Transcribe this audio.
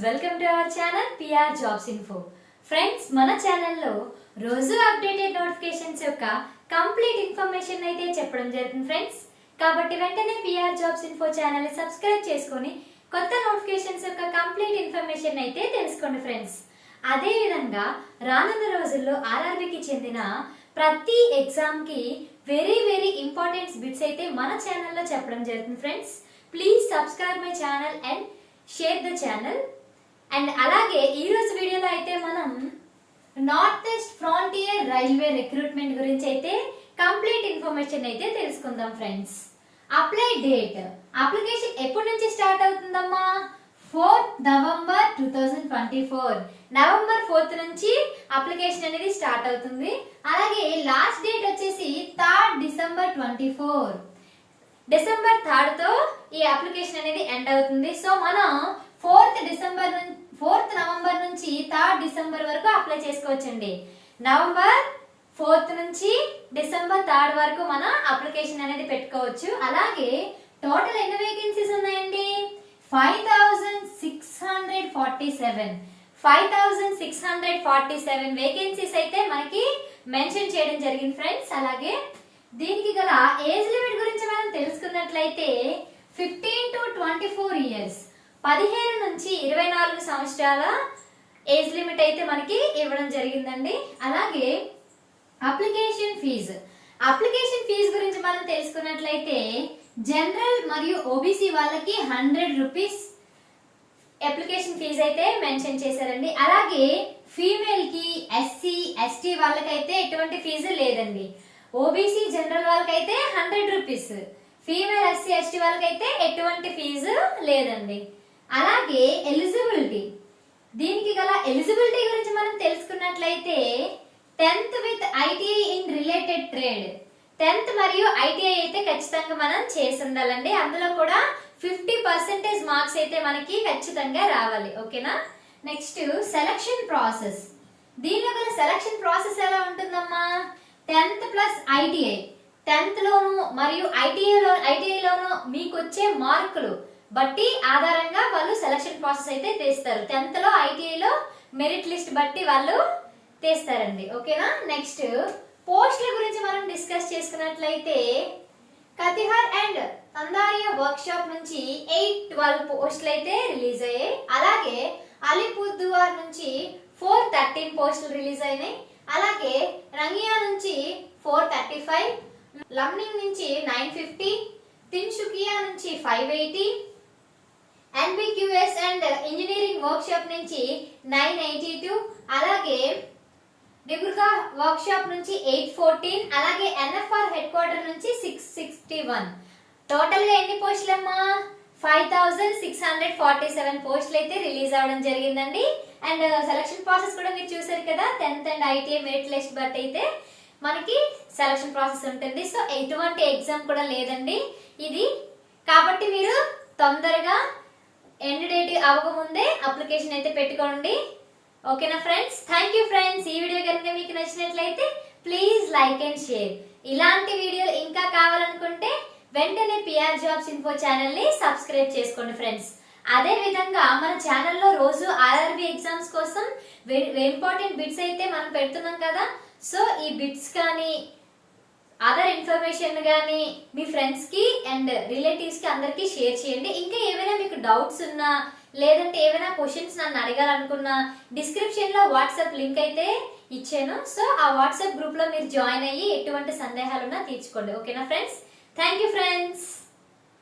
Welcome to our channel PR jobs info. Friends, మన ఛానల్లో రోజు అప్డేటెడ్ నోటిఫికేషన్స్ యొక్క కంప్లీట్ ఇన్ఫర్మేషన్ అయితే చెప్పడం జరుగుతుంది ఫ్రెండ్స్. కాబట్టి వెంటనే పిఆర్ జాబ్స్ ఇన్ఫో ఛానల్ ని సబ్స్క్రైబ్ చేసుకొని కొత్త నోటిఫికేషన్స్ యొక్క కంప్లీట్ ఇన్ఫర్మేషన్ అయితే తెలుసుకోండి ఫ్రెండ్స్. అదే విధంగా రానున్న రోజుల్లో ఆర్ఆర్బీకి చెందిన ప్రతి ఎగ్జామ్ కి వెరీ ఇంపార్టెంట్ బిట్స్ అయితే మన ఛానల్లో చెప్పడం జరుగుతుంది friends. Please subscribe my channel and share the channel. And అలాగే ఈ రోజు వీడియోలో అయితే మనం north east frontier railway recruitment గురించి అయితే కంప్లీట్ ఇన్ఫర్మేషన్ అయితే తెలుసుకుందాం ఫ్రెండ్స్. అప్లై డేట్, అప్లికేషన్ ఎప్పటి నుంచి స్టార్ట్ అవుతుందమ్మా? 4th November 2024, నవంబర్ 4th నుంచి అప్లికేషన్ అనేది స్టార్ట్ అవుతుంది. అలాగే లాస్ట్ డేట్ వచ్చేసి 3rd December 24, డిసెంబర్ 3 తో ఈ అప్లికేషన్ అనేది ఎండ్ అవుతుంది. సో మనం 4th నవంబర్ నుంచి 3rd December వరకు అప్లై చేసుకోవచ్చండి. నవంబర్ 4th నుంచి డిసెంబర్ 3rd వరకు మన అప్లికేషన్ అనేది పెట్టుకోవచ్చు. అలాగే టోటల్ ఎన్ని వేకెన్సీస్ ఉన్నాయండి? 5647 వేకెన్సీస్ అయితే మనకి మెన్షన్ చేయడం జరిగింది ఫ్రెండ్స్. అలాగే దీనికి గల ఏజ్ లిమిట్ గురించి మనం తెలుసుకున్నట్లయితే 15 to 24 ఇయర్స్, 15 నుంచి 24 సంవత్సరాల ఏజ్ లిమిట్ అయితే మనకి ఇవ్వడం జరిగిందండి. అలాగే అప్లికేషన్ ఫీజు గురించి మనం తెలుసుకున్నట్లయితే జనరల్ మరియు ఓబీసీ వాళ్ళకి 100 రూపీస్ అప్లికేషన్ ఫీజు అయితే మెన్షన్ చేశారండి. అలాగే ఫీమేల్ కి ఎస్సీ ఎస్టీ వాళ్ళకైతే ఎటువంటి ఫీజు లేదండి. ఓబీసీ జనరల్ వాళ్ళకైతే 100 రూపీస్, ఫీమేల్ ఎస్సీ ఎస్టీ వాళ్ళకైతే ఎటువంటి ఫీజు లేదండి. అలాగే ఎలిజిబిలిటీ, దీనికి గల ఎలిజిబిలిటీ గురించి మనం తెలుసుకున్నట్లయితే 10th with ITI in related trade, 10th మరియు ఐటీఐ అయితే ఖచ్చితంగా మనం చేసి ఉండాలండి. అందులో కూడా 50% మార్క్స్ అయితే మనకి ఖచ్చితంగా రావాలి. ఓకేనా? నెక్స్ట్ సెలక్షన్ ప్రాసెస్, దీనిలో గల సెలక్షన్ ప్రాసెస్ ఎలా ఉంటుందమ్మా? 10th ప్లస్ ఐటీఐ, 10th లోను మరియు ఐటీఐలోను మీకు వచ్చే మార్కులు బట్టి ఆధారంగా వాళ్ళు సెలక్షన్ ప్రాసెస్ అయితే తీస్తారు. 10th లో ఐటీఐలో మెరిట్ లిస్ట్ బట్టి వాళ్ళు తీస్తారండి. ఓకేనా? నెక్స్ట్ పోస్టుల గురించి మనం డిస్కస్ చేసుకున్నట్లయితే కతిహార్ అండ్ తందారియా వర్క్ షాప్ నుంచి 812 పోస్టులు అయితే రిలీజ్ అయ్యాయి. అలాగే అలీపుర్దువార్ నుంచి 413 పోస్టులు రిలీజ్ అయినాయి. అలాగే రంగియా నుంచి 435, లమ్నింగ్ నుంచి 950, తిన్సుకియా నుంచి 580, ఎన్బిక్యూఎస్ అండ్ ఇంజనీరింగ్ వర్క్ షాప్ నుంచి 982, అలాగే డిబ్రుగా వర్క్ షాప్ నుంచి 814, అలాగే ఎన్ఎఫ్ఆర్ హెడ్ క్వార్టర్ నుంచి 661. టోటల్ గా ఎన్ని పోస్టులమ్మా? 5647 పోస్టులు అయితే రిలీజ్ అవ్వడం జరిగిందండి. అండ్ సెలక్షన్ ప్రాసెస్ కూడా మీరు చూసారు కదా, 10th and ITI merit list బట్టి అయితే మనకి సెలక్షన్ ప్రాసెస్ ఉంటుంది. సో ఎటువంటి ఎగ్జామ్ కూడా లేదండి ఇది. కాబట్టి మీరు తొందరగా ఎండ్ డేట్ అవ్వకముందే అప్లికేషన్ అయితే పెట్టుకోండి. ఓకేనా ఫ్రెండ్స్? Thank you friends. ఈ వీడియో కనుక మీకు నచ్చినట్లయితే ప్లీజ్ లైక్ అండ్ షేర్. ఇలాంటి వీడియోలు ఇంకా కావాలనుకుంటే వెంటనే పిఆర్ జాబ్స్ ఇన్ఫో ఛానల్ ని సబ్స్క్రైబ్ చేసుకోండి ఫ్రెండ్స్. అదే విధంగా మన ఛానల్లో రోజు ఆర్ఆర్బీ ఎగ్జామ్స్ కోసం ఇంపార్టెంట్ బిట్స్ అయితే మనం పెడుతున్నాం కదా. సో ఈ బిట్స్ కానీ అదర్ ఇన్ఫర్మేషన్ కానీ మీ ఫ్రెండ్స్ కి అండ్ రిలేటివ్స్ కి అందరికి షేర్ చేయండి. ఇంకా ఏమైనా మీకు డౌట్స్ ఉన్నా లేదంటే ఏమైనా క్వశ్చన్స్ నన్ను అడగాలనుకున్నా డిస్క్రిప్షన్ లో వాట్సాప్ లింక్ అయితే ఇచ్చాను. సో ఆ వాట్సాప్ గ్రూప్ లో మీరు జాయిన్ అయ్యి ఎటువంటి సందేహాలున్నా తీర్చుకోండి. ఓకేనా ఫ్రెండ్స్? Thank you friends.